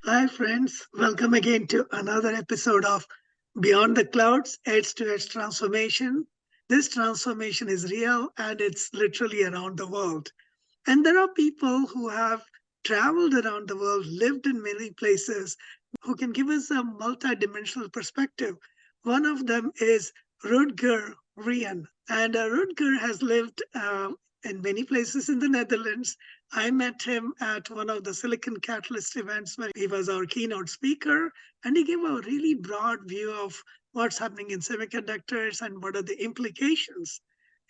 Hi, friends. Welcome again to another episode of Beyond the Clouds Edge to Edge Transformation. This transformation is real and it's literally around the world. And there are people who have traveled around the world, lived in many places, who can give us a multidimensional perspective. One of them is Rutger Vrijen. And Rutger has lived in many places in the Netherlands. I met him at one of the Silicon Catalyst events where he was our keynote speaker, and he gave a really broad view of what's happening in semiconductors and what are the implications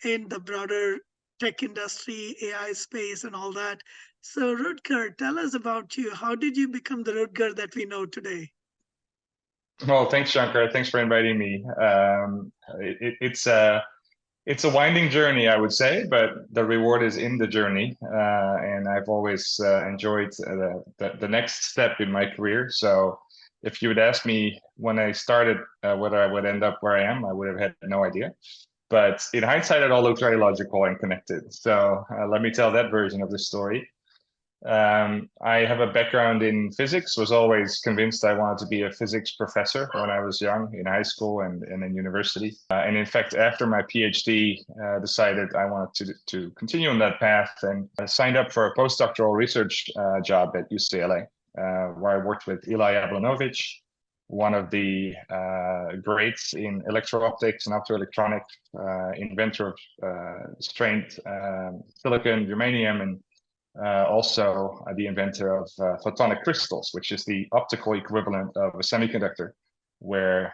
in the broader tech industry, AI space, and all that. So, Rutger, tell us about you. How did you become the Rutger that we know today? Well, thanks, Shankar. Thanks for inviting me. It's a winding journey, I would say, but the reward is in the journey. And I've always enjoyed the next step in my career. So if you would ask me when I started whether I would end up where I am, I would have had no idea. But in hindsight, it all looks very logical and connected. So let me tell that version of the story. I have a background in physics, was always convinced I wanted to be a physics professor when I was young in high school and in university. And in fact, after my PhD, decided I wanted to continue on that path and signed up for a postdoctoral research job at UCLA, where I worked with Eli Ablanovich, one of the greats in electro-optics and optoelectronics, inventor of strained silicon, germanium, and also the inventor of photonic crystals, which is the optical equivalent of a semiconductor, where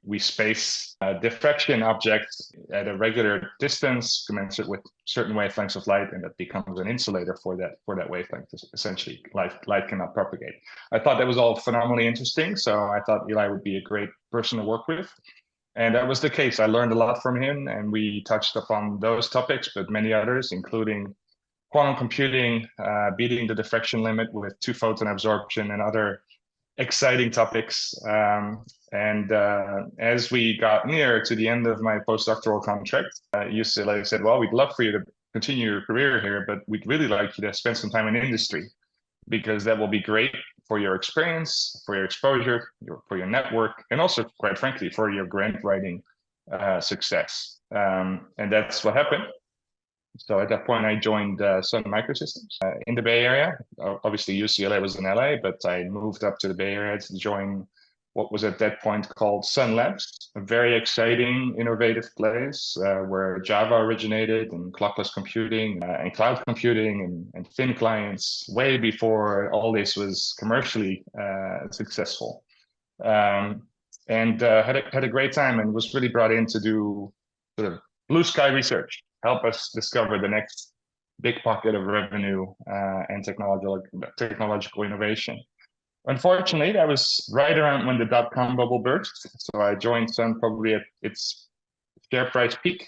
we space diffraction objects at a regular distance commensurate with certain wavelengths of light, and that becomes an insulator for that wavelength. Essentially, light cannot propagate. I thought that was all phenomenally interesting, so I thought Eli would be a great person to work with. And that was the case. I learned a lot from him, and we touched upon those topics, but many others, including quantum computing, beating the diffraction limit with two-photon absorption and other exciting topics. And as we got near to the end of my postdoctoral contract, UCLA said, well, we'd love for you to continue your career here, but we'd really like you to spend some time in industry, because that will be great for your experience, for your exposure, for your network, and also, quite frankly, for your grant writing success. And that's what happened. So at that point, I joined Sun Microsystems in the Bay Area. Obviously, UCLA was in LA, but I moved up to the Bay Area to join what was at that point called Sun Labs, a very exciting, innovative place where Java originated, and clockless computing and cloud computing and thin clients, way before all this was commercially successful. And had a great time, and was really brought in to do sort of blue sky research, help us discover the next big pocket of revenue and technological innovation. Unfortunately, that was right around when the dot-com bubble burst. So I joined Sun probably at its share price peak,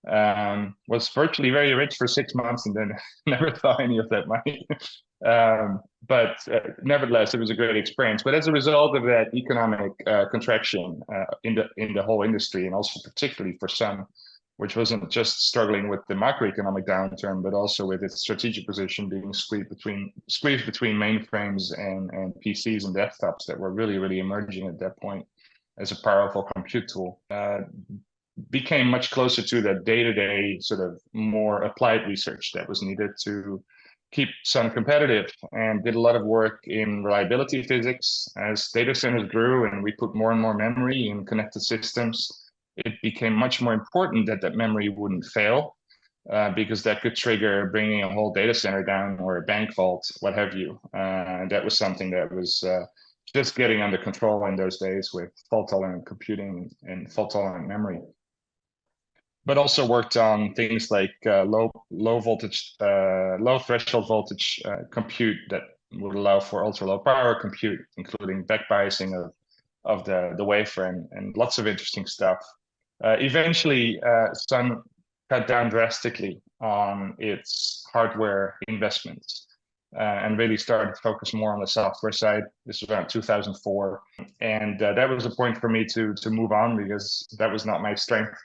was virtually very rich for 6 months, and then never saw any of that money. But nevertheless, it was a great experience. But as a result of that economic contraction in the whole industry, and also particularly for Sun, which wasn't just struggling with the macroeconomic downturn, but also with its strategic position being squeezed between mainframes and PCs and desktops that were really, really emerging at that point as a powerful compute tool, became much closer to the day-to-day sort of more applied research that was needed to keep Sun competitive, and did a lot of work in reliability physics. As data centers grew and we put more and more memory in connected systems, it became much more important that memory wouldn't fail, because that could trigger bringing a whole data center down, or a bank vault, what have you. And that was something that was just getting under control in those days with fault-tolerant computing and fault-tolerant memory. But also worked on things like low threshold voltage compute that would allow for ultra low power compute, including back biasing of the wafer, and lots of interesting stuff. Eventually, Sun cut down drastically on its hardware investments and really started to focus more on the software side. This was around 2004. And that was a point for me to move on, because that was not my strength.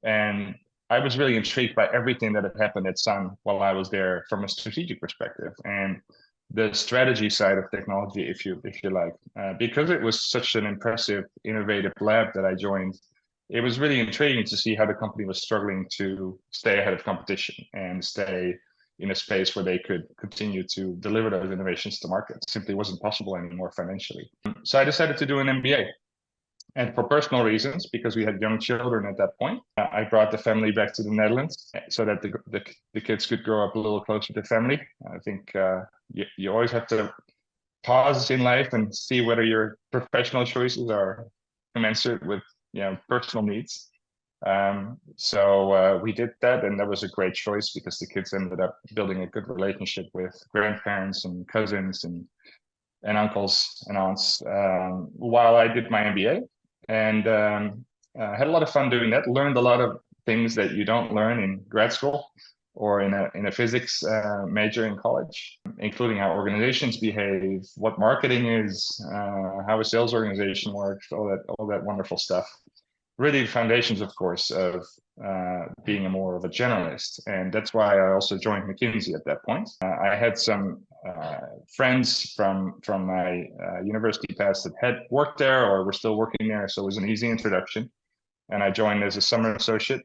And I was really intrigued by everything that had happened at Sun while I was there from a strategic perspective and the strategy side of technology, if you like, because it was such an impressive, innovative lab that I joined. It was really intriguing to see how the company was struggling to stay ahead of competition and stay in a space where they could continue to deliver those innovations to market. It simply wasn't possible anymore financially. So I decided to do an MBA. And for personal reasons, because we had young children at that point, I brought the family back to the Netherlands so that the kids could grow up a little closer to family. I think you always have to pause in life and see whether your professional choices are commensurate with personal needs. So we did that, and that was a great choice because the kids ended up building a good relationship with grandparents and cousins and uncles and aunts while I did my MBA, and had a lot of fun doing that. Learned a lot of things that you don't learn in grad school or in a physics major in college, including how organizations behave, what marketing is, how a sales organization works, all that wonderful stuff. Really the foundations, of course, of being more of a generalist. And that's why I also joined McKinsey at that point. I had some friends from my university past that had worked there or were still working there, so it was an easy introduction. And I joined as a summer associate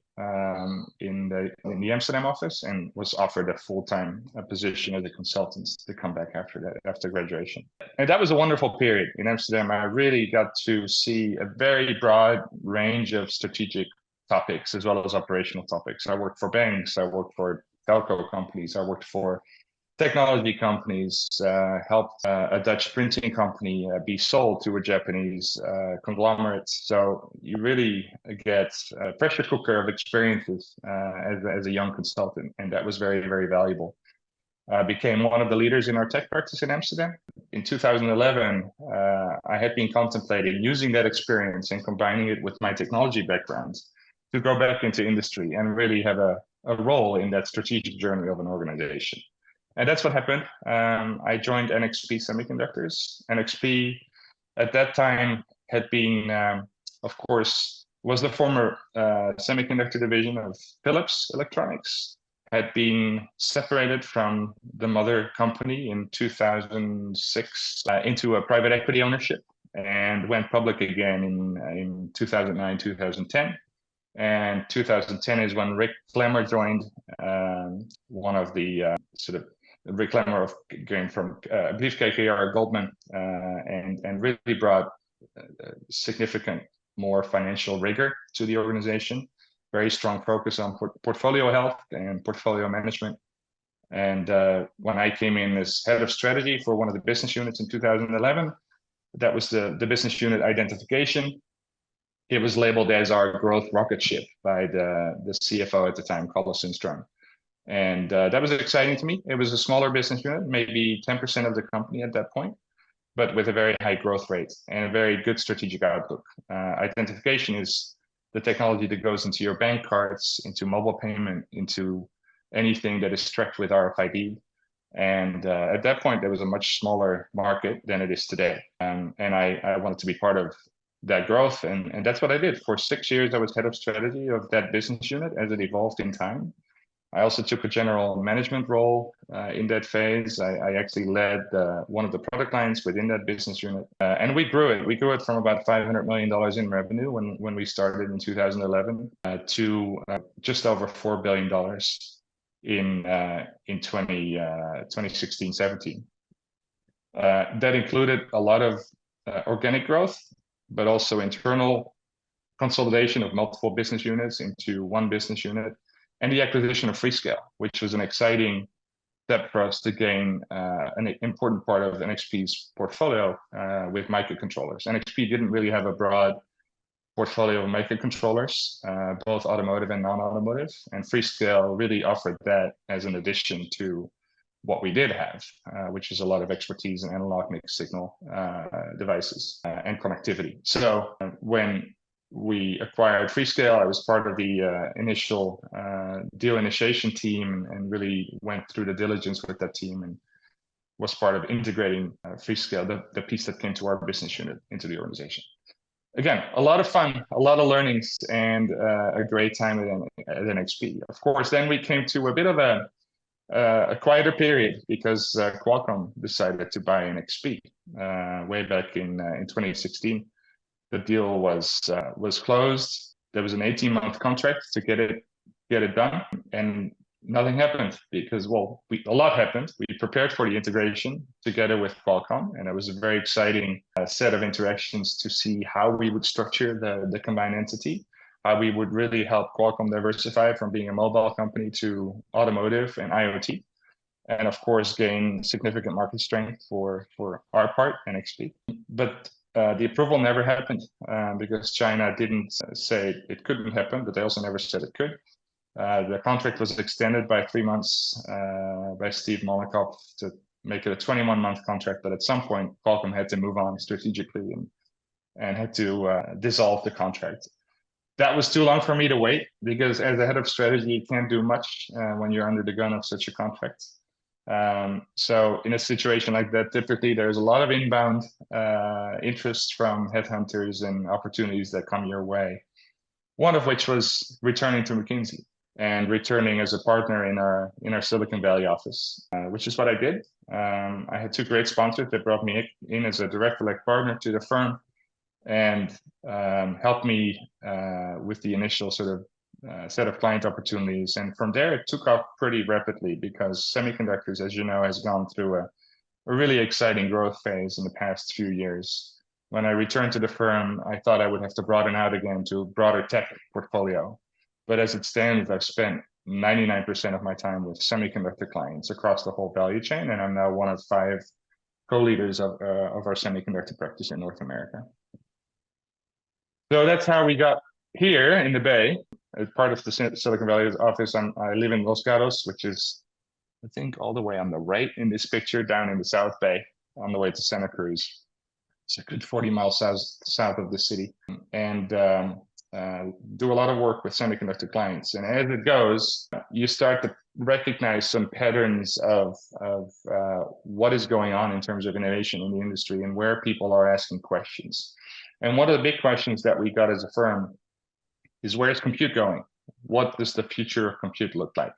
in the Amsterdam office and was offered a full-time position as a consultant to come back after graduation. And that was a wonderful period in Amsterdam. I really got to see a very broad range of strategic topics as well as operational topics. I worked for banks, I worked for telco companies, I worked for technology companies, helped a Dutch printing company be sold to a Japanese conglomerate. So you really get a pressure cooker of experiences as a young consultant, and that was very, very valuable. Became one of the leaders in our tech practice in Amsterdam. In 2011, I had been contemplating using that experience and combining it with my technology background to go back into industry and really have a role in that strategic journey of an organization. And that's what happened. I joined NXP Semiconductors. NXP at that time had been, of course, was the former semiconductor division of Philips Electronics, had been separated from the mother company in 2006 into a private equity ownership and went public again in 2009, 2010. And 2010 is when Rick Klemmer joined, one of the sort of Rick Klemmer going from, I believe, KKR, Goldman, and really brought significant more financial rigor to the organization. Very strong focus on portfolio health and portfolio management. And when I came in as head of strategy for one of the business units in 2011, that was the business unit identification. It was labeled as our growth rocket ship by the CFO at the time, Carl Sundström. And that was exciting to me. It was a smaller business unit, maybe 10% of the company at that point, but with a very high growth rate and a very good strategic outlook. Identification is the technology that goes into your bank cards, into mobile payment, into anything that is tracked with RFID. And at that point, there was a much smaller market than it is today. And I wanted to be part of that growth. And that's what I did. For 6 years, I was head of strategy of that business unit as it evolved in time. I also took a general management role in that phase. I actually led one of the product lines within that business unit. And we grew it. We grew it from about $500 million in revenue when we started in 2011 to just over $4 billion in 2016, 17. That included a lot of organic growth, but also internal consolidation of multiple business units into one business unit, and the acquisition of Freescale, which was an exciting step for us to gain an important part of NXP's portfolio with microcontrollers. NXP didn't really have a broad portfolio of microcontrollers, both automotive and non-automotive, and Freescale really offered that as an addition to what we did have, which is a lot of expertise in analog mixed signal devices and connectivity. So when we acquired Freescale, I was part of the initial deal initiation team and really went through the diligence with that team and was part of integrating Freescale, the piece that came to our business unit, into the organization. again, a lot of fun, a lot of learnings, and a great time at NXP. Of course, then we came to a bit of a quieter period because Qualcomm decided to buy NXP way back in 2016. The deal was closed. There was an 18-month contract to get it done, and nothing happened because, well, a lot happened. We prepared for the integration together with Qualcomm, and it was a very exciting set of interactions to see how we would structure the combined entity, how we would really help Qualcomm diversify from being a mobile company to automotive and IoT, and of course gain significant market strength for our part, NXP. But the approval never happened because China didn't say it couldn't happen, but they also never said it could. The contract was extended by 3 months by Steve Mollenkopf to make it a 21-month contract, but at some point Qualcomm had to move on strategically and had to dissolve the contract. That was too long for me to wait because as a head of strategy, you can't do much when you're under the gun of such a contract. So in a situation like that, typically there's a lot of inbound interest from headhunters and opportunities that come your way. One of which was returning to McKinsey and returning as a partner in our Silicon Valley office, which is what I did. I had two great sponsors that brought me in as a direct elect partner to the firm and helped me with the initial sort of set of client opportunities. And from there, it took off pretty rapidly because Semiconductors, as you know, has gone through a really exciting growth phase in the past few years. When I returned to the firm, I thought I would have to broaden out again to a broader tech portfolio. But as it stands, I've spent 99% of my time with semiconductor clients across the whole value chain, and I'm now one of 5 co-leaders of our semiconductor practice in North America. So that's how we got here in the Bay. As part of the Silicon Valley office, I live in Los Gatos, which is, I think, all the way on the right in this picture, down in the South Bay, on the way to Santa Cruz. It's a good 40 miles south of the city, and do a lot of work with semiconductor clients. And as it goes, you start to recognize some patterns of what is going on in terms of innovation in the industry and where people are asking questions. And one of the big questions that we got as a firm is, where is compute going? What does the future of compute look like?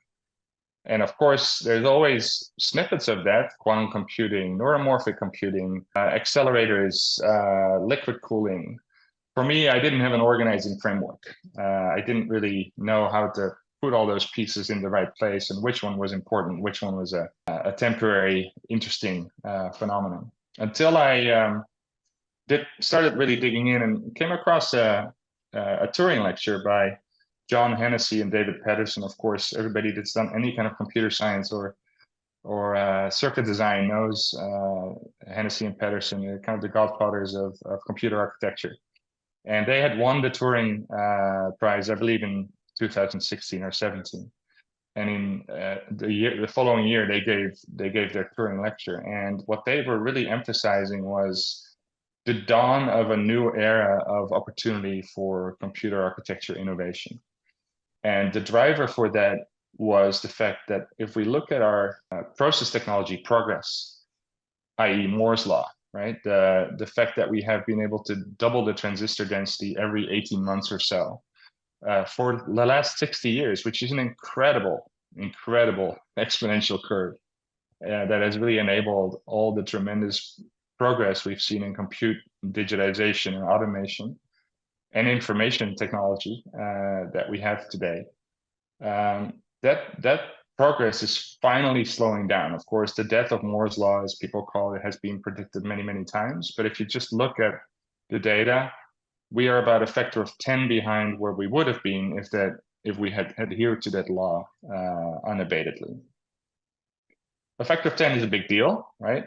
And of course, there's always snippets of that: quantum computing, neuromorphic computing, accelerators, liquid cooling. For me, I didn't have an organizing framework. I didn't really know how to put all those pieces in the right place and which one was important, which one was a temporary, interesting phenomenon. Until I started really digging in and came across a Turing lecture by John Hennessy and David Patterson. Of course, everybody that's done any kind of computer science or circuit design knows Hennessy and Patterson. They're kind of the godfathers of computer architecture. And they had won the Turing Prize, I believe, in 2016 or 17. And in the following year, they gave their Turing lecture. And what they were really emphasizing was the dawn of a new era of opportunity for computer architecture innovation. And the driver for that was the fact that if we look at our process technology progress, i.e. Moore's law, right? The fact that we have been able to double the transistor density every 18 months or so for the last 60 years, which is an incredible exponential curve that has really enabled all the tremendous progress we've seen in compute, digitization, and automation, and information technology that we have today. That progress is finally slowing down. Of course, the death of Moore's law, as people call it, has been predicted many, many times. But if you just look at the data, we are about a factor of 10 behind where we would have been if we had adhered to that law unabatedly. A factor of 10 is a big deal, right?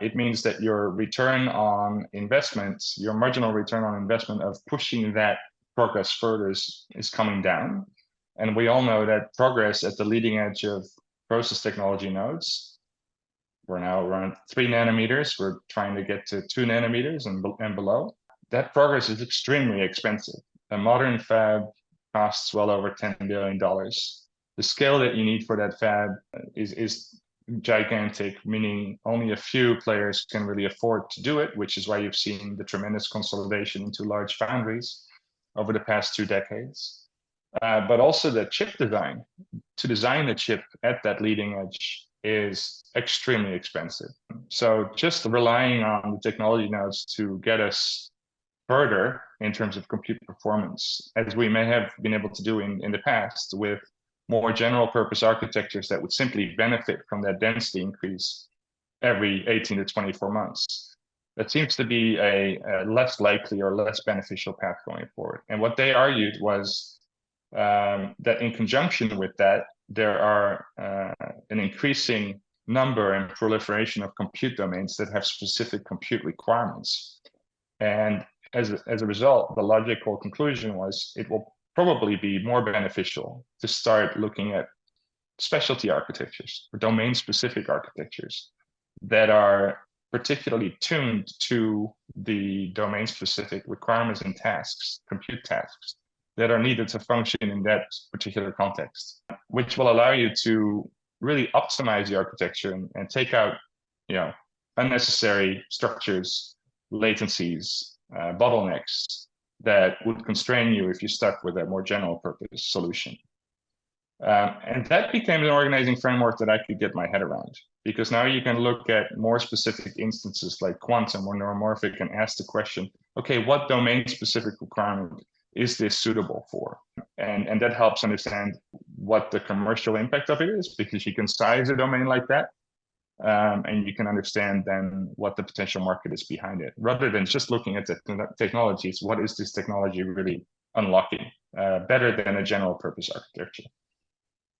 It means that your return on investment, your marginal return on investment of pushing that progress further is coming down. And we all know that progress at the leading edge of process technology nodes, we're now around 3 nanometers. We're trying to get to 2 nanometers and below. That progress is extremely expensive. A modern fab costs well over $10 billion. The scale that you need for that fab is gigantic, meaning only a few players can really afford to do it, which is why you've seen the tremendous consolidation into large foundries over the past 2 decades. But also the chip design. To design a chip at that leading edge is extremely expensive. So just relying on the technology nodes to get us further in terms of compute performance, as we may have been able to do in the past with more general purpose architectures that would simply benefit from that density increase every 18 to 24 months. That seems to be a less likely or less beneficial path going forward. And what they argued was that in conjunction with that, there are an increasing number and proliferation of compute domains that have specific compute requirements. And as a result, the logical conclusion was it will probably be more beneficial to start looking at specialty architectures or domain-specific architectures that are particularly tuned to the domain-specific requirements and tasks, compute tasks, that are needed to function in that particular context, which will allow you to really optimize the architecture and take out, unnecessary structures, latencies, bottlenecks that would constrain you if you stuck with a more general purpose solution. And that became an organizing framework that I could get my head around, because now you can look at more specific instances like quantum or neuromorphic and ask the question, okay, what domain-specific requirement is this suitable for? And that helps understand what the commercial impact of it is, because you can size a domain like that, and you can understand then what the potential market is behind it, rather than just looking at the technologies. What is this technology really unlocking better than a general purpose architecture?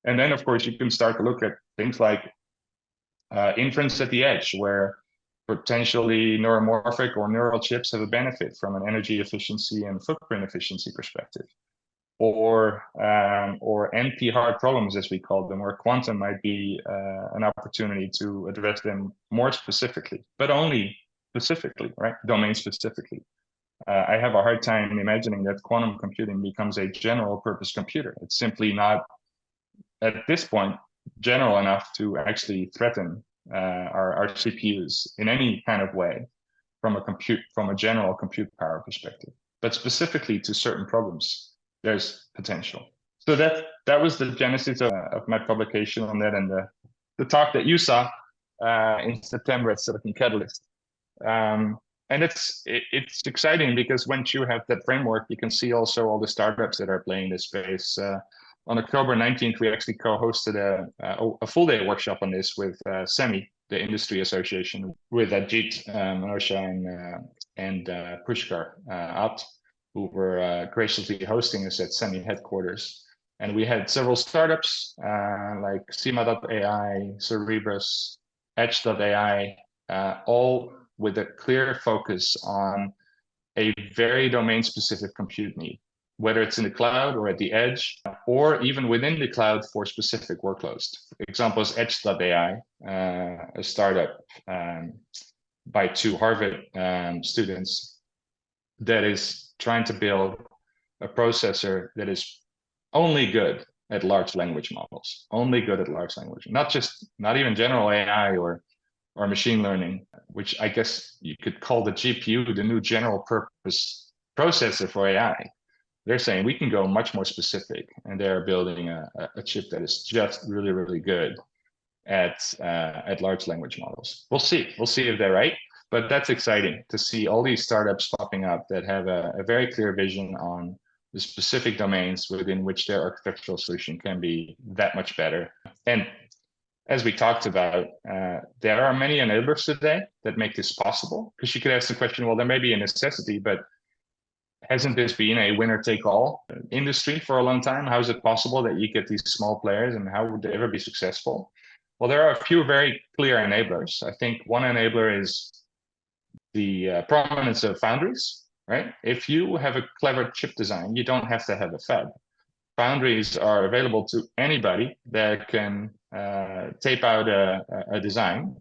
And then, of course, you can start to look at things like inference at the edge, where potentially neuromorphic or neural chips have a benefit from an energy efficiency and footprint efficiency perspective. Or NP hard problems, as we call them, where quantum might be an opportunity to address them more specifically, but only specifically, right? Domain specifically. I have a hard time imagining that quantum computing becomes a general purpose computer. It's simply not, at this point, general enough to actually threaten our CPUs in any kind of way from a general compute power perspective, but specifically to certain problems, there's potential. So that was the genesis of my publication on that, and the talk that you saw in September at Silicon Catalyst. And it's exciting because once you have that framework, you can see also all the startups that are playing this space. On October 19th, we actually co-hosted a full day workshop on this with SEMI, the industry association, with Ajit, Manosha, and Pushkar Abt, who were graciously hosting us at SEMI headquarters. And we had several startups like Sima.ai, Cerebrus, Edge.ai, all with a clear focus on a very domain-specific compute need, whether it's in the cloud or at the edge, or even within the cloud for specific workloads. Examples, Edge.ai, a startup by 2 Harvard students that is trying to build a processor that is only good at large language models, not even general AI or machine learning, which I guess you could call the GPU the new general purpose processor for AI. They're saying we can go much more specific, and they're building a chip that is just really, really good at large language models. We'll see if they're right, but that's exciting to see all these startups popping up that have a very clear vision on the specific domains within which their architectural solution can be that much better. And as we talked about, there are many enablers today that make this possible, because you could ask the question, well, there may be a necessity, but hasn't this been a winner-take-all industry for a long time? How is it possible that you get these small players, and how would they ever be successful? Well, there are a few very clear enablers. I think one enabler is the prominence of foundries, right? If you have a clever chip design, you don't have to have a fab. Foundries are available to anybody that can tape out a design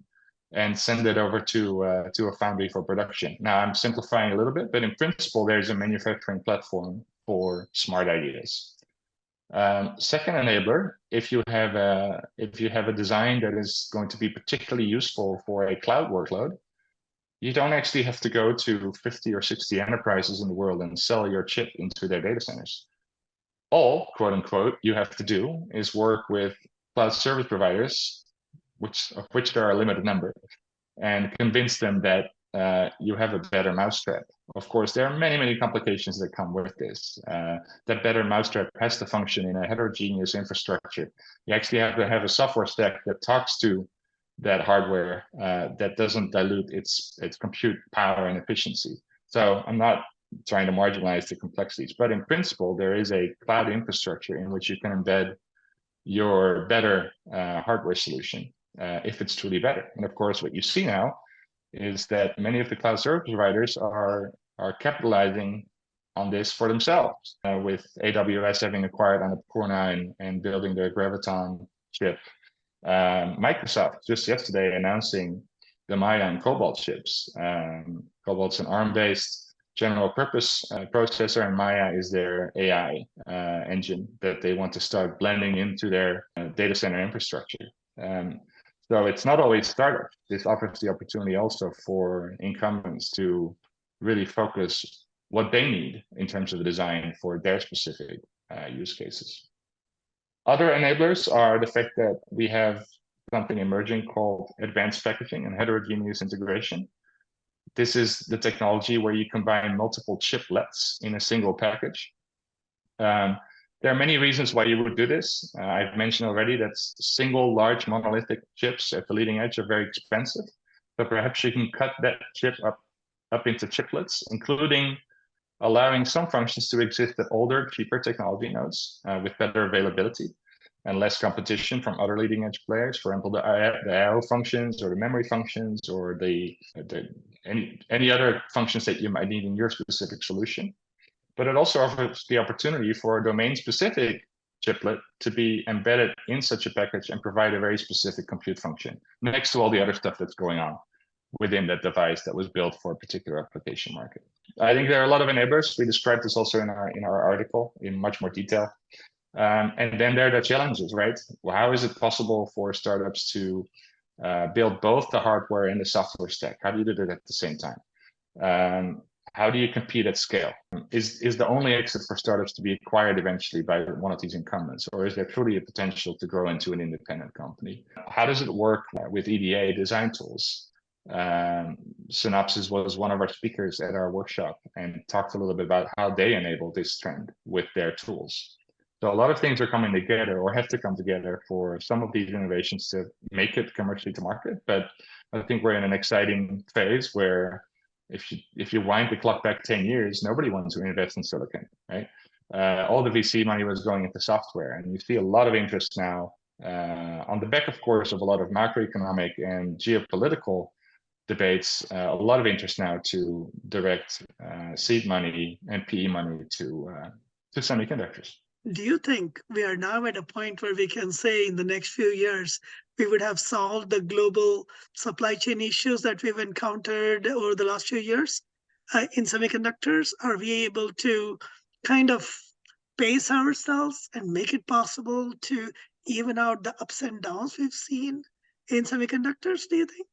and send it over to a foundry for production. Now, I'm simplifying a little bit, but in principle, there's a manufacturing platform for smart ideas. Second enabler, if you have a design that is going to be particularly useful for a cloud workload, you don't actually have to go to 50 or 60 enterprises in the world and sell your chip into their data centers. All, quote unquote, you have to do is work with cloud service providers, of which there are a limited number, and convince them that you have a better mousetrap. Of course, there are many, many complications that come with this. That better mousetrap has to function in a heterogeneous infrastructure. You actually have to have a software stack that talks to that hardware that doesn't dilute its compute power and efficiency. So I'm not trying to marginalize the complexities, but in principle, there is a cloud infrastructure in which you can embed your better hardware solution if it's truly better. And of course, what you see now is that many of the cloud service providers are capitalizing on this for themselves, with AWS having acquired Annapurna and building their Graviton chip. Microsoft just yesterday announcing the Maya and Cobalt chips. Cobalt's an ARM-based general purpose processor, and Maya is their AI engine that they want to start blending into their data center infrastructure. So it's not always startups. This offers the opportunity also for incumbents to really focus what they need in terms of the design for their specific use cases. Other enablers are the fact that we have something emerging called advanced packaging and heterogeneous integration. This is the technology where you combine multiple chiplets in a single package. There are many reasons why you would do this. I've mentioned already that single large monolithic chips at the leading edge are very expensive, but perhaps you can cut that chip up into chiplets, including allowing some functions to exist at older, cheaper technology nodes with better availability and less competition from other leading edge players. For example, the I/O functions or the memory functions or any other functions that you might need in your specific solution. But it also offers the opportunity for a domain-specific chiplet to be embedded in such a package and provide a very specific compute function next to all the other stuff that's going on within that device that was built for a particular application market. I think there are a lot of enablers. We described this also in our article in much more detail. And then there are the challenges, right? Well, how is it possible for startups to build both the hardware and the software stack? How do you do that at the same time? How do you compete at scale? Is the only exit for startups to be acquired eventually by one of these incumbents, or is there truly a potential to grow into an independent company? How does it work with EDA design tools? Synopsys was one of our speakers at our workshop and talked a little bit about how they enable this trend with their tools. So a lot of things are coming together or have to come together for some of these innovations to make it commercially to market. But I think we're in an exciting phase where if you wind the clock back 10 years, nobody wants to invest in silicon, right? All the VC money was going into software, and you see a lot of interest now on the back, of course, of a lot of macroeconomic and geopolitical debates, a lot of interest now to direct seed money and PE money to semiconductors. Do you think we are now at a point where we can say in the next few years, we would have solved the global supply chain issues that we've encountered over the last few years in semiconductors? Are we able to kind of pace ourselves and make it possible to even out the ups and downs we've seen in semiconductors, do you think?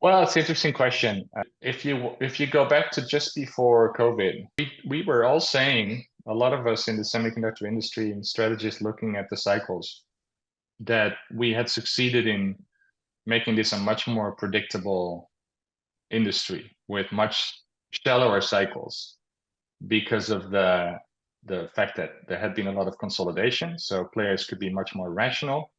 Well, it's an interesting question. If you go back to just before COVID, we were all saying, a lot of us in the semiconductor industry and strategists looking at the cycles, that we had succeeded in making this a much more predictable industry with much shallower cycles because of the fact that there had been a lot of consolidation, so players could be much more rational.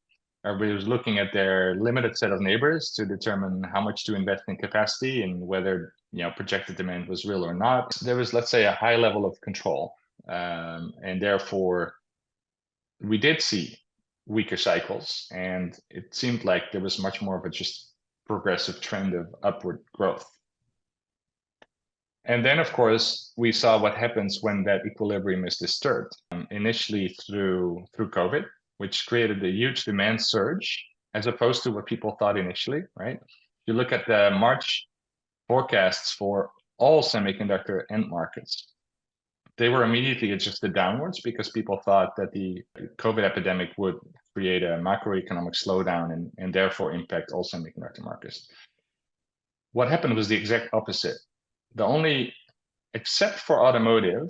Everybody was looking at their limited set of neighbors to determine how much to invest in capacity and whether projected demand was real or not. There was, let's say, a high level of control, and therefore we did see weaker cycles, and it seemed like there was much more of a just progressive trend of upward growth. And then, of course, we saw what happens when that equilibrium is disturbed, initially through COVID, which created a huge demand surge, as opposed to what people thought initially, right? If you look at the March forecasts for all semiconductor end markets, they were immediately adjusted downwards because people thought that the COVID epidemic would create a macroeconomic slowdown and therefore impact all semiconductor markets. What happened was the exact opposite. The only, except for automotive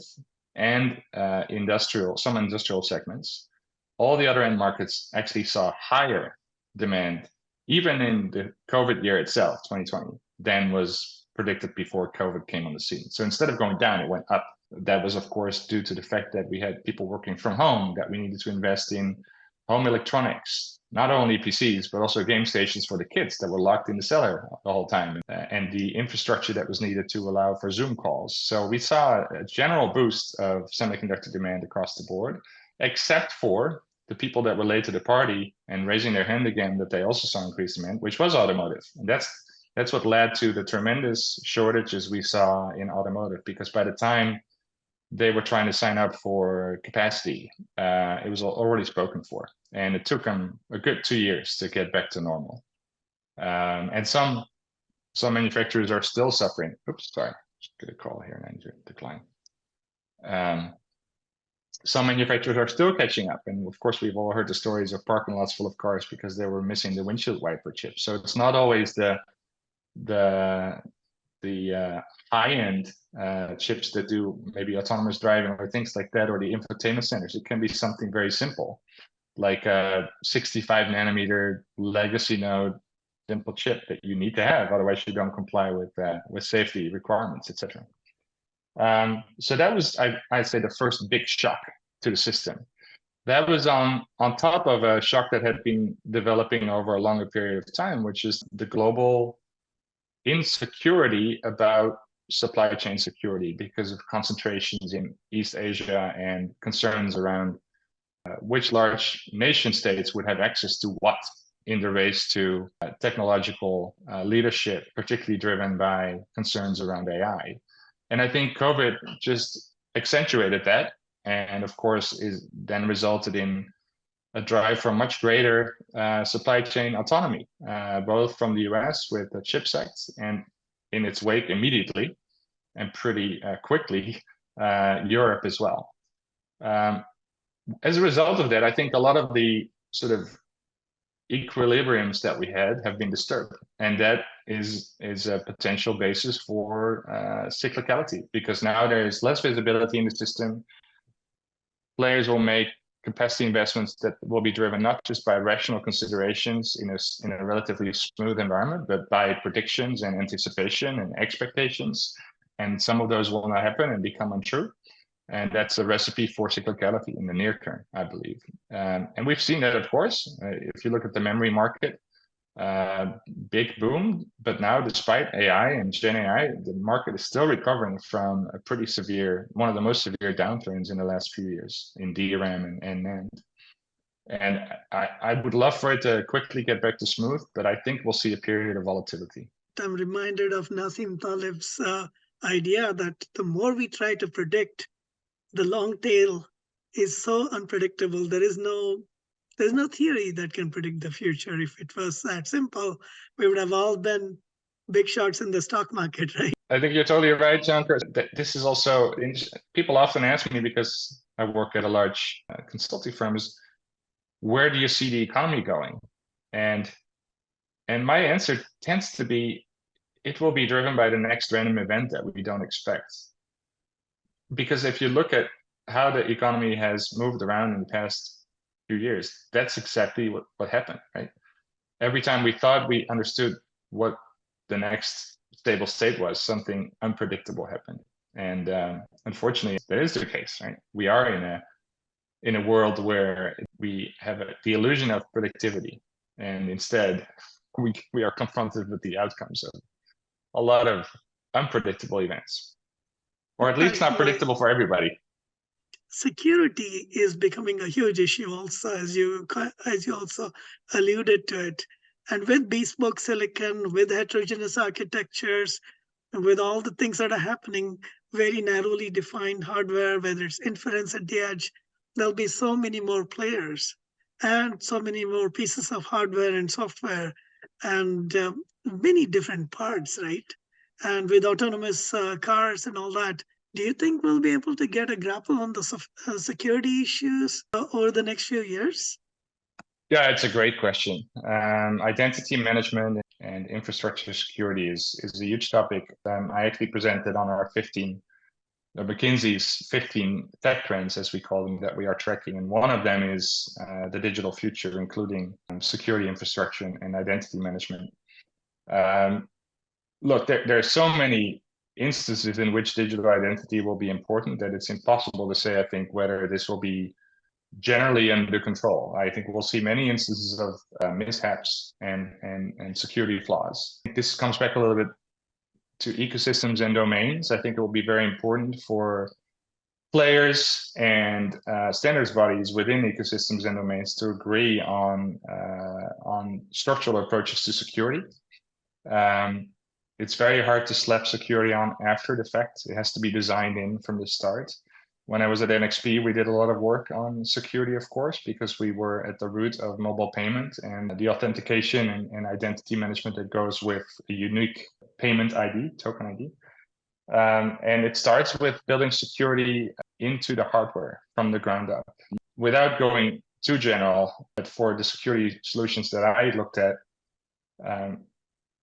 and some industrial segments, all the other end markets actually saw higher demand, even in the COVID year itself, 2020, than was predicted before COVID came on the scene. So instead of going down, it went up. That was, of course, due to the fact that we had people working from home, that we needed to invest in home electronics, not only PCs, but also game stations for the kids that were locked in the cellar the whole time, and the infrastructure that was needed to allow for Zoom calls. So we saw a general boost of semiconductor demand across the board, except for the people that were late to the party and raising their hand again, that they also saw increased demand, which was automotive. And that's what led to the tremendous shortages we saw in automotive, because by the time they were trying to sign up for capacity, it was already spoken for. And it took them a good 2 years to get back to normal. And some manufacturers are still suffering. Oops, sorry, just get a call here and decline. Some manufacturers are still catching up. And of course, we've all heard the stories of parking lots full of cars because they were missing the windshield wiper chip. So it's not always the high-end chips that do maybe autonomous driving or things like that, or the infotainment centers. It can be something very simple, like a 65 nanometer legacy node simple chip that you need to have, otherwise you don't comply with safety requirements, etc. So that was, I'd say, the first big shock to the system. That was on top of a shock that had been developing over a longer period of time, which is the global insecurity about supply chain security because of concentrations in East Asia and concerns around which large nation states would have access to what in the race to technological leadership, particularly driven by concerns around AI. And I think COVID just accentuated that, and of course is then resulted in a drive for much greater supply chain autonomy, both from the US with the CHIPS Act, and in its wake immediately and pretty quickly, Europe as well. As a result of that, I think a lot of the sort of equilibriums that we had have been disturbed, and that is a potential basis for cyclicality, because now there is less visibility in the system. Players will make capacity investments that will be driven not just by rational considerations in a relatively smooth environment, but by predictions and anticipation and expectations. And some of those will not happen and become untrue. And that's a recipe for cyclicality in the near term, I believe. And we've seen that, of course. If you look at the memory market, big boom, but now despite AI and Gen AI, the market is still recovering from a pretty severe, one of the most severe downturns in the last few years in DRAM and NAND. And I would love for it to quickly get back to smooth, but I think we'll see a period of volatility. I'm reminded of Nassim Taleb's idea that the more we try to predict, the long tail is so unpredictable. There's no theory that can predict the future. If it was that simple, we would have all been big shots in the stock market, right? I think you're totally right, John. This is also, people often ask me, because I work at a large consulting firm, is where do you see the economy going? And my answer tends to be, it will be driven by the next random event that we don't expect. Because if you look at how the economy has moved around in the past few years, that's exactly what happened, right? Every time we thought we understood what the next stable state was, something unpredictable happened. And unfortunately, that is the case, right? We are in a world where we have the illusion of predictivity, and instead we are confronted with the outcomes of a lot of unpredictable events, or at least not predictable for everybody. Security is becoming a huge issue also, as you also alluded to it. And with bespoke silicon, with heterogeneous architectures, with all the things that are happening, very narrowly defined hardware, whether it's inference at the edge, there'll be so many more players and so many more pieces of hardware and software and many different parts, right? And with autonomous cars and all that, Do you think we'll be able to get a grapple on the security issues over the next few years? Yeah, it's a great question. Identity management and infrastructure security is a huge topic. I actually presented on our McKinsey's 15 tech trends, as we call them, that we are tracking. And one of them is the digital future, including security infrastructure and identity management. Look, there are so many instances in which digital identity will be important that it's impossible to say, I think, whether this will be generally under control. I think we'll see many instances of mishaps and security flaws. This comes back a little bit to ecosystems and domains. I think it will be very important for players and standards bodies within ecosystems and domains to agree on structural approaches to security. It's very hard to slap security on after the fact. It has to be designed in from the start. When I was at NXP, we did a lot of work on security, of course, because we were at the root of mobile payment and the authentication and identity management that goes with a unique payment ID, token ID. And it starts with building security into the hardware from the ground up. Without going too general, but for the security solutions that I looked at,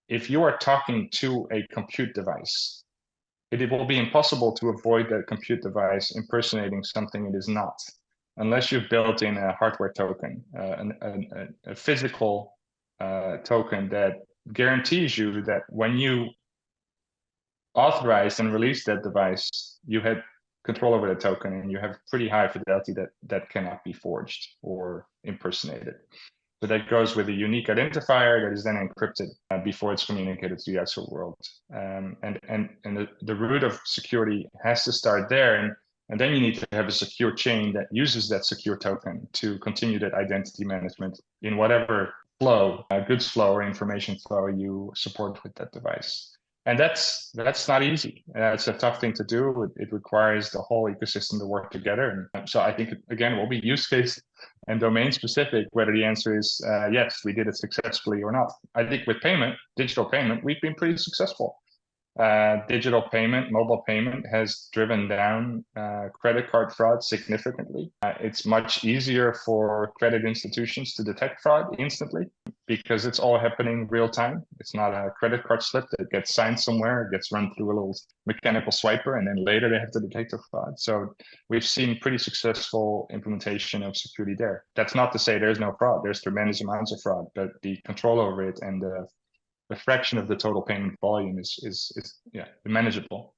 if you are talking to a compute device, it will be impossible to avoid that compute device impersonating something it is not, unless you've built in a hardware token, a physical token that guarantees you that when you authorized and released that device, you had control over the token and you have pretty high fidelity that cannot be forged or impersonated. So that goes with a unique identifier that is then encrypted before it's communicated to the outside world. And the root of security has to start there. And then you need to have a secure chain that uses that secure token to continue that identity management in whatever flow, goods flow or information flow you support with that device. And that's not easy. It's a tough thing to do. It requires the whole ecosystem to work together. And so I think, again, it will be use case and domain specific, whether the answer is yes, we did it successfully or not. I think with payment, digital payment, we've been pretty successful. Digital payment, mobile payment has driven down credit card fraud significantly. It's much easier for credit institutions to detect fraud instantly because it's all happening real time. It's not a credit card slip that gets signed somewhere, it gets run through a little mechanical swiper, and then later they have to detect the fraud. So we've seen pretty successful implementation of security there. That's not to say there's no fraud. There's tremendous amounts of fraud, but the control over it and the fraction of the total payment volume is manageable.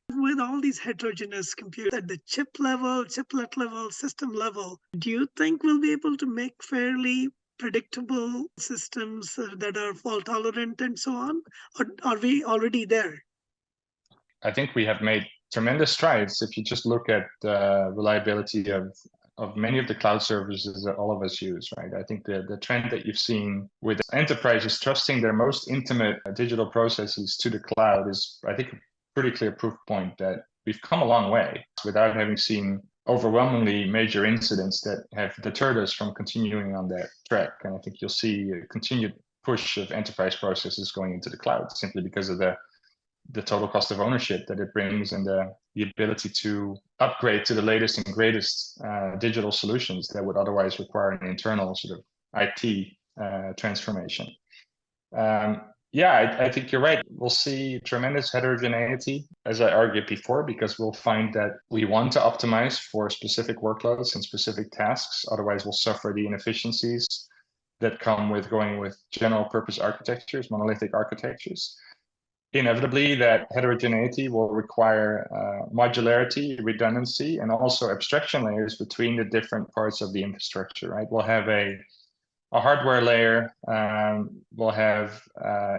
With all these heterogeneous computers at the chip level, chiplet level, system level, do you think we'll be able to make fairly predictable systems that are fault tolerant and so on? Or are we already there? I think we have made tremendous strides. If you just look at the reliability of many of the cloud services that all of us use, right? I think the trend that you've seen with enterprises trusting their most intimate digital processes to the cloud is, I think, a pretty clear proof point that we've come a long way without having seen overwhelmingly major incidents that have deterred us from continuing on that track. And I think you'll see a continued push of enterprise processes going into the cloud simply because of the total cost of ownership that it brings and the ability to upgrade to the latest and greatest digital solutions that would otherwise require an internal sort of IT transformation. I think you're right. We'll see tremendous heterogeneity, as I argued before, because we'll find that we want to optimize for specific workloads and specific tasks. Otherwise, we'll suffer the inefficiencies that come with going with general purpose architectures, monolithic architectures. Inevitably, that heterogeneity will require modularity, redundancy, and also abstraction layers between the different parts of the infrastructure, right? We'll have a hardware layer, we'll have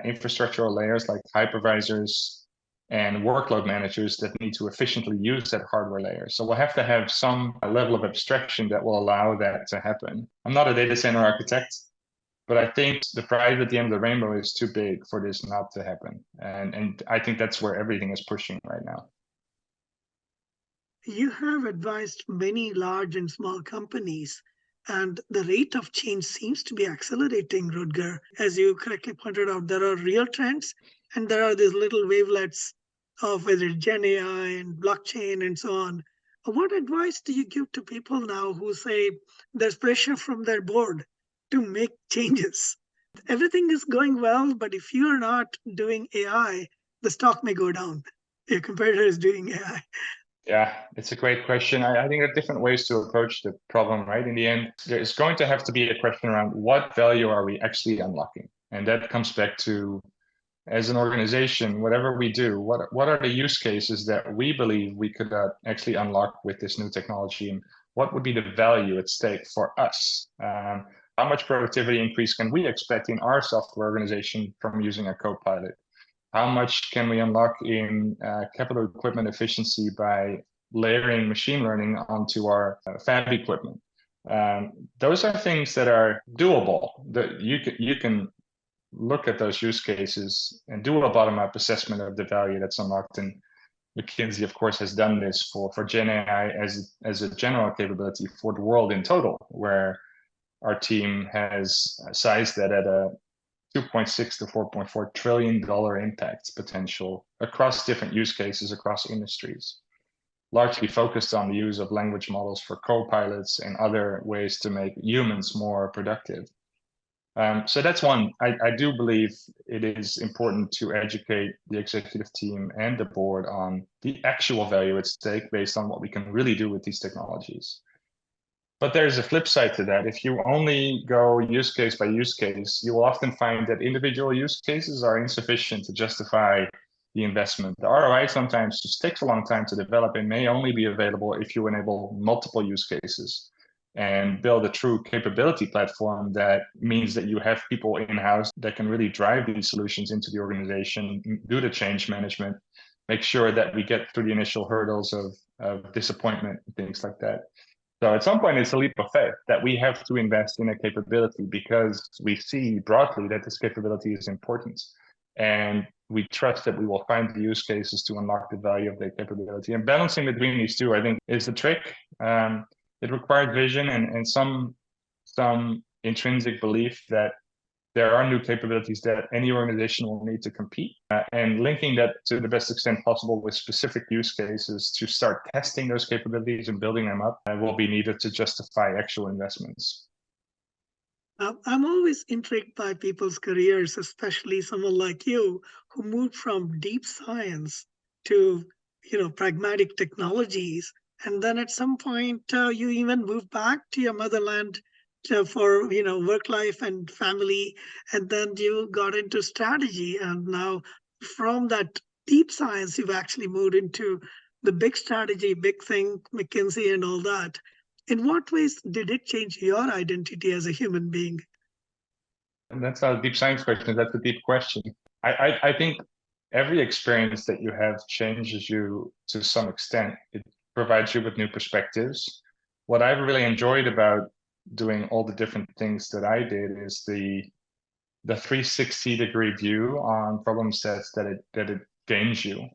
infrastructural layers like hypervisors and workload managers that need to efficiently use that hardware layer. So we'll have to have some level of abstraction that will allow that to happen. I'm not a data center architect, but I think the prize at the end of the rainbow is too big for this not to happen. And I think that's where everything is pushing right now. You have advised many large and small companies, and the rate of change seems to be accelerating, Rutger. As you correctly pointed out, there are real trends, and there are these little wavelets of whether it's Gen AI and blockchain and so on. What advice do you give to people now who say there's pressure from their board to make changes? Everything is going well, but if you're not doing AI, the stock may go down. Your competitor is doing AI. Yeah, it's a great question. I think there are different ways to approach the problem, right? In the end, there's going to have to be a question around what value are we actually unlocking? And that comes back to, as an organization, whatever we do, what are the use cases that we believe we could actually unlock with this new technology? And what would be the value at stake for us? How much productivity increase can we expect in our software organization from using a Copilot? How much can we unlock in capital equipment efficiency by layering machine learning onto our fab equipment? Those are things that are doable. That you can look at those use cases and do a bottom-up assessment of the value that's unlocked. And McKinsey, of course, has done this for Gen AI as a general capability for the world in total, where our team has sized that at a 2.6 to 4.4 trillion dollar impact potential across different use cases across industries, largely focused on the use of language models for co-pilots and other ways to make humans more productive. So that's one. I do believe it is important to educate the executive team and the board on the actual value at stake based on what we can really do with these technologies. But there's a flip side to that. If you only go use case by use case, you will often find that individual use cases are insufficient to justify the investment. The ROI sometimes just takes a long time to develop and may only be available if you enable multiple use cases and build a true capability platform that means that you have people in-house that can really drive these solutions into the organization, do the change management, make sure that we get through the initial hurdles of disappointment and things like that. So at some point, it's a leap of faith that we have to invest in a capability because we see broadly that this capability is important. And we trust that we will find the use cases to unlock the value of that capability. And balancing between these two, I think, is the trick. It requires vision and some intrinsic belief that there are new capabilities that any organization will need to compete, and linking that to the best extent possible with specific use cases to start testing those capabilities and building them up will be needed to justify actual investments. I'm always intrigued by people's careers, especially someone like you who moved from deep science to, pragmatic technologies. And then at some point, you even moved back to your motherland for, work life and family. And then you got into strategy. And now from that deep science, you've actually moved into the big strategy, big thing, McKinsey and all that. In what ways did it change your identity as a human being? And that's not a deep science question. That's a deep question. I think every experience that you have changes you to some extent. It provides you with new perspectives. What I've really enjoyed about doing all the different things that I did is the 360-degree view on problem sets that it gains you.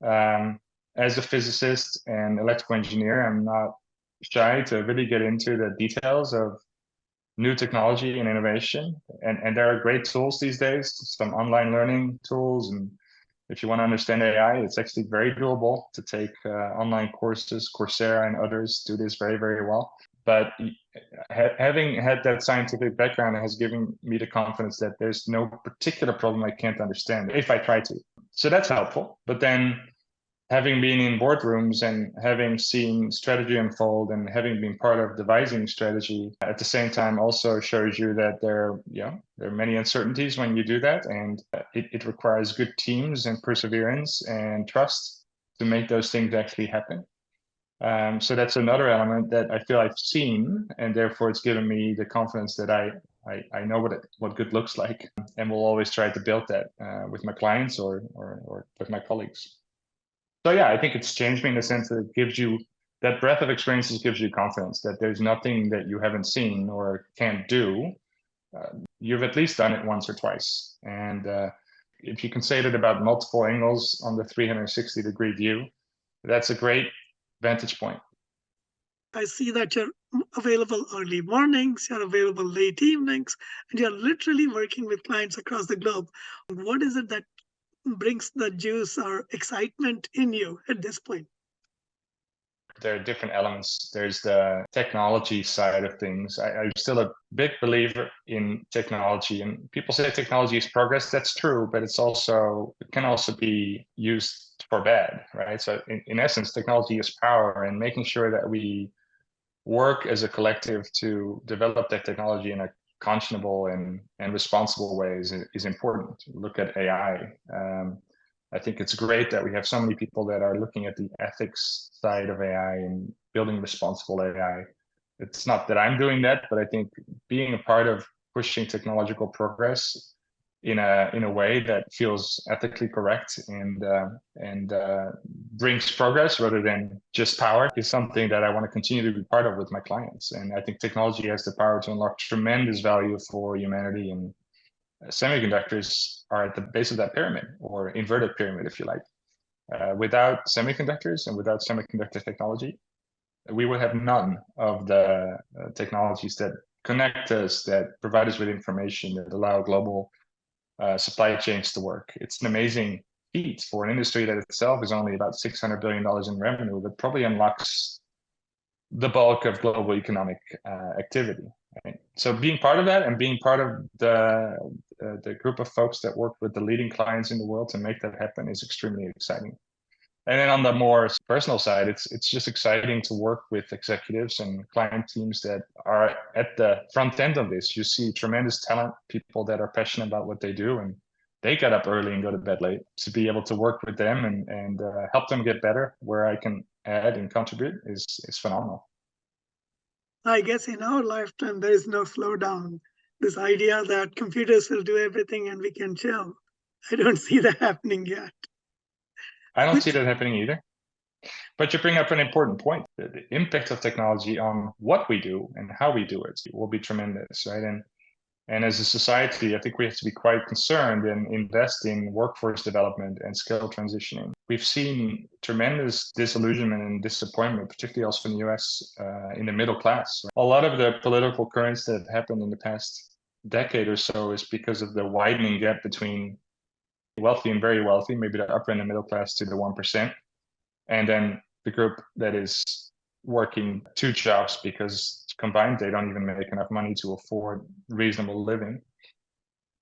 As a physicist and electrical engineer, I'm not shy to really get into the details of new technology and innovation. And there are great tools these days, some online learning tools. And if you want to understand AI, it's actually very doable to take online courses. Coursera and others do this very, very well. But having had that scientific background has given me the confidence that there's no particular problem I can't understand if I try to. So that's helpful. But then having been in boardrooms and having seen strategy unfold and having been part of devising strategy at the same time also shows you that there are many uncertainties when you do that. And it requires good teams and perseverance and trust to make those things actually happen. So that's another element that I feel I've seen, and therefore it's given me the confidence that I know what good looks like, and will always try to build that with my clients or with my colleagues. So yeah, I think it's changed me in the sense that it gives you that breadth of experiences, gives you confidence that there's nothing that you haven't seen or can't do. You've at least done it once or twice, and if you can say that about multiple angles on the 360-degree view, that's a great vantage point. I see that you're available early mornings, you're available late evenings, and you're literally working with clients across the globe. What is it that brings the juice or excitement in you at this point? There are different elements. There's the technology side of things. I'm still a big believer in technology, and people say technology is progress. That's true, but it can also be used for bad, right? So in essence, technology is power, and making sure that we work as a collective to develop that technology in a conscionable and responsible ways is important. Look at AI. I think it's great that we have so many people that are looking at the ethics side of AI and building responsible AI. It's not that I'm doing that, but I think being a part of pushing technological progress in a way that feels ethically correct and brings progress rather than just power is something that I want to continue to be part of with my clients. And I think technology has the power to unlock tremendous value for humanity, and semiconductors are at the base of that pyramid, or inverted pyramid, if you like. Without semiconductors and without semiconductor technology, we would have none of the technologies that connect us, that provide us with information, that allow global supply chains to work. It's an amazing feat for an industry that itself is only about $600 billion in revenue, but probably unlocks the bulk of global economic activity. Right? So being part of that and being part of the group of folks that work with the leading clients in the world to make that happen is extremely exciting. And then on the more personal side, it's just exciting to work with executives and client teams that are at the front end of this. You see tremendous talent, people that are passionate about what they do, and they get up early and go to bed late. To be able to work with them and help them get better where I can add and contribute is phenomenal. I guess in our lifetime, there is no slowdown. This idea that computers will do everything and we can chill, I don't see that happening yet. I don't see Which, that happening either. But you bring up an important point. The impact of technology on what we do and how we do it will be tremendous, right? And as a society, I think we have to be quite concerned and invest in workforce development and skill transitioning. We've seen tremendous disillusionment and disappointment, particularly also in the US, in the middle class. A lot of the political currents that have happened in the past decade or so is because of the widening gap between wealthy and very wealthy, maybe the upper and the middle class to the 1%, and then the group that is working two jobs because combined they don't even make enough money to afford reasonable living.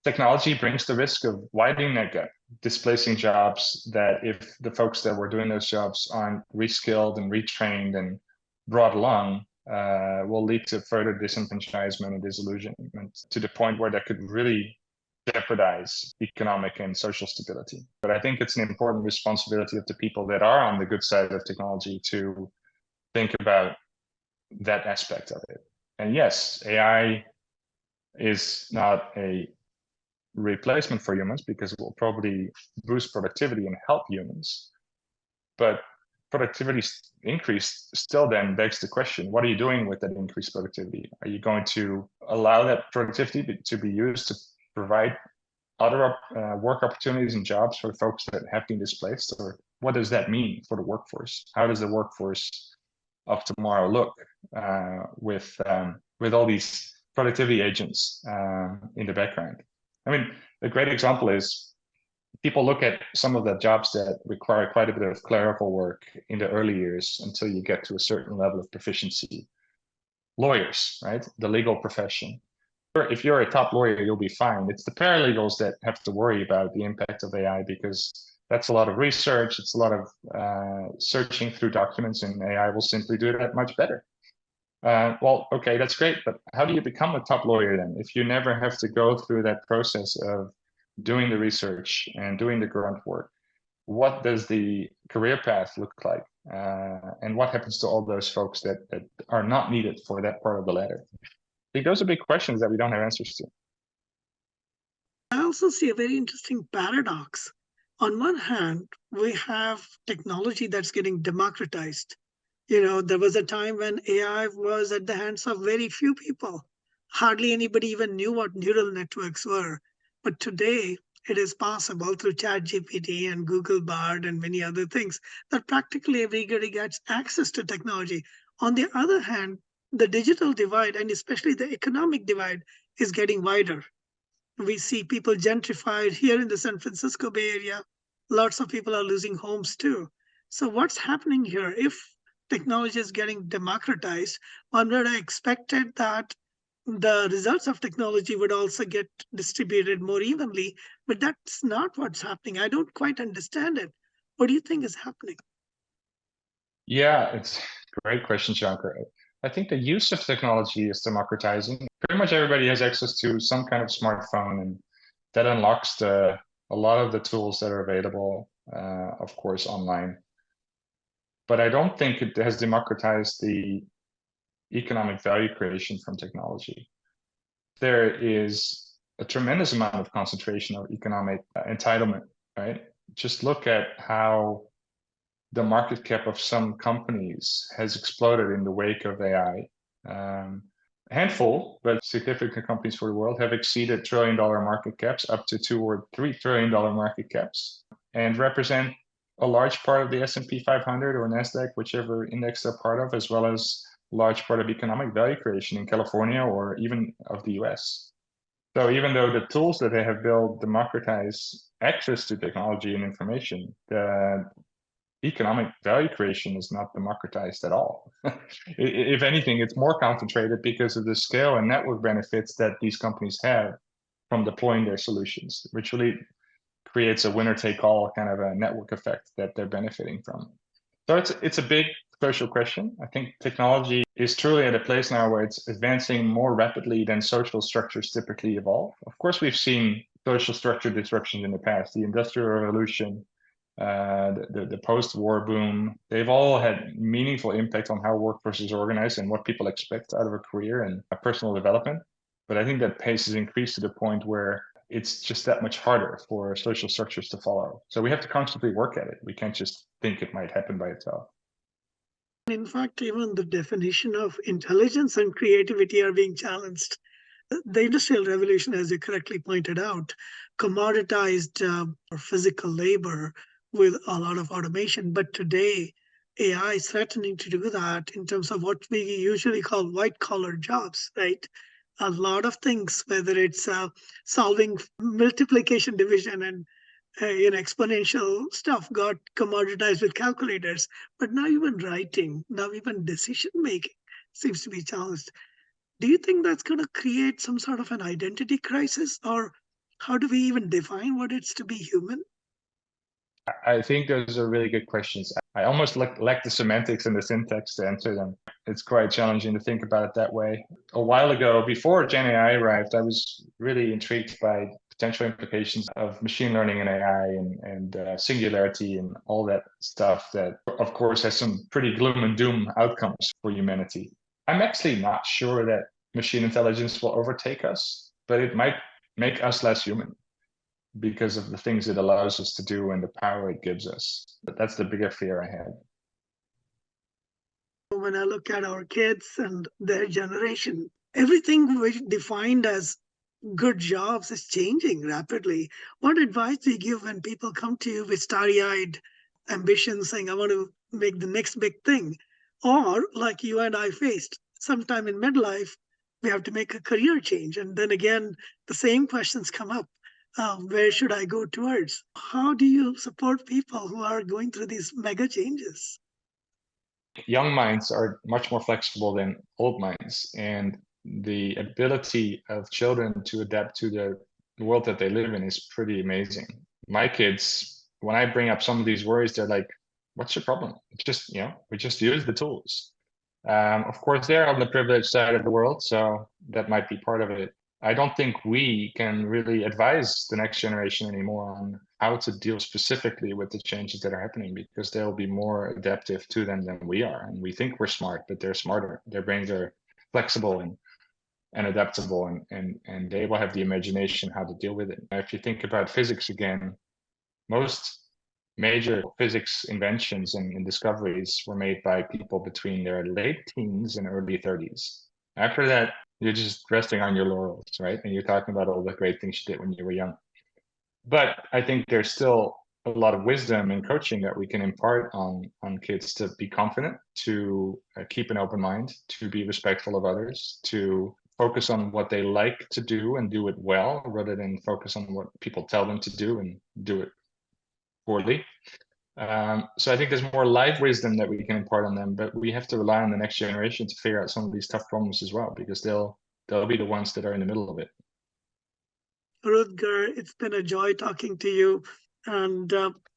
Technology brings the risk of widening that gap, displacing jobs that if the folks that were doing those jobs aren't reskilled and retrained and brought along, will lead to further disenfranchisement and disillusionment to the point where that could really jeopardize economic and social stability. But I think it's an important responsibility of the people that are on the good side of technology to think about that aspect of it. And yes, AI is not a replacement for humans because it will probably boost productivity and help humans. But productivity increase still then begs the question, what are you doing with that increased productivity? Are you going to allow that productivity to be used to provide other work opportunities and jobs for folks that have been displaced? Or what does that mean for the workforce? How does the workforce of tomorrow look with all these productivity agents in the background? I mean, a great example is people look at some of the jobs that require quite a bit of clerical work in the early years until you get to a certain level of proficiency. Lawyers, right? The legal profession. If you're a top lawyer, you'll be fine. It's the paralegals that have to worry about the impact of AI because that's a lot of research. It's a lot of searching through documents, and AI will simply do that much better. Well, okay, that's great, but how do you become a top lawyer then if you never have to go through that process of doing the research and doing the grunt work? What does the career path look like? And what happens to all those folks that are not needed for that part of the ladder? I think those are big questions that we don't have answers to. I also see a very interesting paradox. On one hand, we have technology that's getting democratized. There was a time when AI was at the hands of very few people. Hardly anybody even knew what neural networks were. But today, it is possible through ChatGPT and Google Bard and many other things that practically everybody gets access to technology. On the other hand, the digital divide and especially the economic divide is getting wider. We see people gentrified here in the San Francisco Bay Area. lots of people are losing homes too. So what's happening here? If technology is getting democratized, one would have expected that the results of technology would also get distributed more evenly, but that's not what's happening. I don't quite understand it. What do you think is happening? Yeah, it's a great question, Shankar. I think the use of technology is democratizing. Pretty much everybody has access to some kind of smartphone, and that unlocks a lot of the tools that are available, of course, online. But I don't think it has democratized the economic value creation from technology. There is a tremendous amount of concentration of economic entitlement, right? Just look at how the market cap of some companies has exploded in the wake of AI. A handful, but significant companies for the world have exceeded trillion-dollar market caps, up to $2 or $3 trillion market caps, and represent a large part of the S&P 500 or NASDAQ, whichever index they're part of, as well as a large part of economic value creation in California or even of the US. So even though the tools that they have built democratize access to technology and information, the economic value creation is not democratized at all. If anything, it's more concentrated because of the scale and network benefits that these companies have from deploying their solutions, which really creates a winner-take-all kind of a network effect that they're benefiting from. So it's a big social question. I think technology is truly at a place now where it's advancing more rapidly than social structures typically evolve. Of course, we've seen social structure disruptions in the past, the Industrial Revolution, the post-war boom. They've all had meaningful impact on how workforce is organized and what people expect out of a career and a personal development. But I think that pace has increased to the point where it's just that much harder for social structures to follow. So we have to constantly work at it. We can't just think it might happen by itself. In fact, even the definition of intelligence and creativity are being challenged. The Industrial Revolution, as you correctly pointed out, commoditized physical labor with a lot of automation. But today, AI is threatening to do that in terms of what we usually call white collar jobs, right? A lot of things, whether it's solving multiplication, division, and exponential stuff got commoditized with calculators. But now even writing, now even decision making seems to be challenged. Do you think that's going to create some sort of an identity crisis, or how do we even define what it's to be human? I think those are really good questions. I almost lack the semantics and the syntax to answer them. It's quite challenging to think about it that way. A while ago, before Gen AI arrived, I was really intrigued by potential implications of machine learning and AI and singularity and all that stuff that, of course, has some pretty gloom and doom outcomes for humanity. I'm actually not sure that machine intelligence will overtake us, but it might make us less human because of the things it allows us to do and the power it gives us. But that's the bigger fear I have. When I look at our kids and their generation, everything we defined as good jobs is changing rapidly. What advice do you give when people come to you with starry-eyed ambitions saying, I want to make the next big thing? Or like you and I faced, sometime in midlife, we have to make a career change. And then again, the same questions come up. Where should I go towards? How do you support people who are going through these mega changes? Young minds are much more flexible than old minds, and the ability of children to adapt to the world that they live in is pretty amazing. My kids, when I bring up some of these worries, they're like, what's your problem? It's just, we just use the tools. Of course, they're on the privileged side of the world, so that might be part of it. I don't think we can really advise the next generation anymore on how to deal specifically with the changes that are happening, because they'll be more adaptive to them than we are. And we think we're smart, but they're smarter. Their brains are flexible and adaptable, and they will have the imagination how to deal with it. If you think about physics again, most major physics inventions and discoveries were made by people between their late teens and early 30s. After that, you're just resting on your laurels, right? And you're talking about all the great things you did when you were young. But I think there's still a lot of wisdom and coaching that we can impart on kids to be confident, to keep an open mind, to be respectful of others, to focus on what they like to do and do it well, rather than focus on what people tell them to do and do it poorly. So I think there's more life wisdom that we can impart on them, but we have to rely on the next generation to figure out some of these tough problems as well, because they'll be the ones that are in the middle of it. Rutger, it's been a joy talking to you, and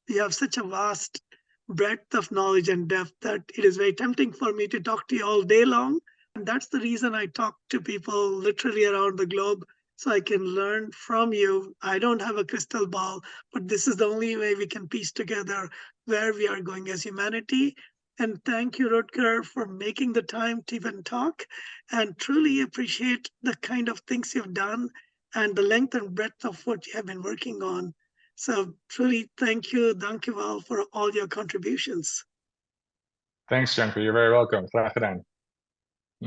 you have such a vast breadth of knowledge and depth that it is very tempting for me to talk to you all day long. And that's the reason I talk to people literally around the globe, so I can learn from you. I don't have a crystal ball, but this is the only way we can piece together where we are going as humanity. And thank you, Rutger, for making the time to even talk, and truly appreciate the kind of things you've done and the length and breadth of what you have been working on. So truly thank you, dankjewel, for all your contributions. Thanks, Janko. You're very welcome. Graag gedaan.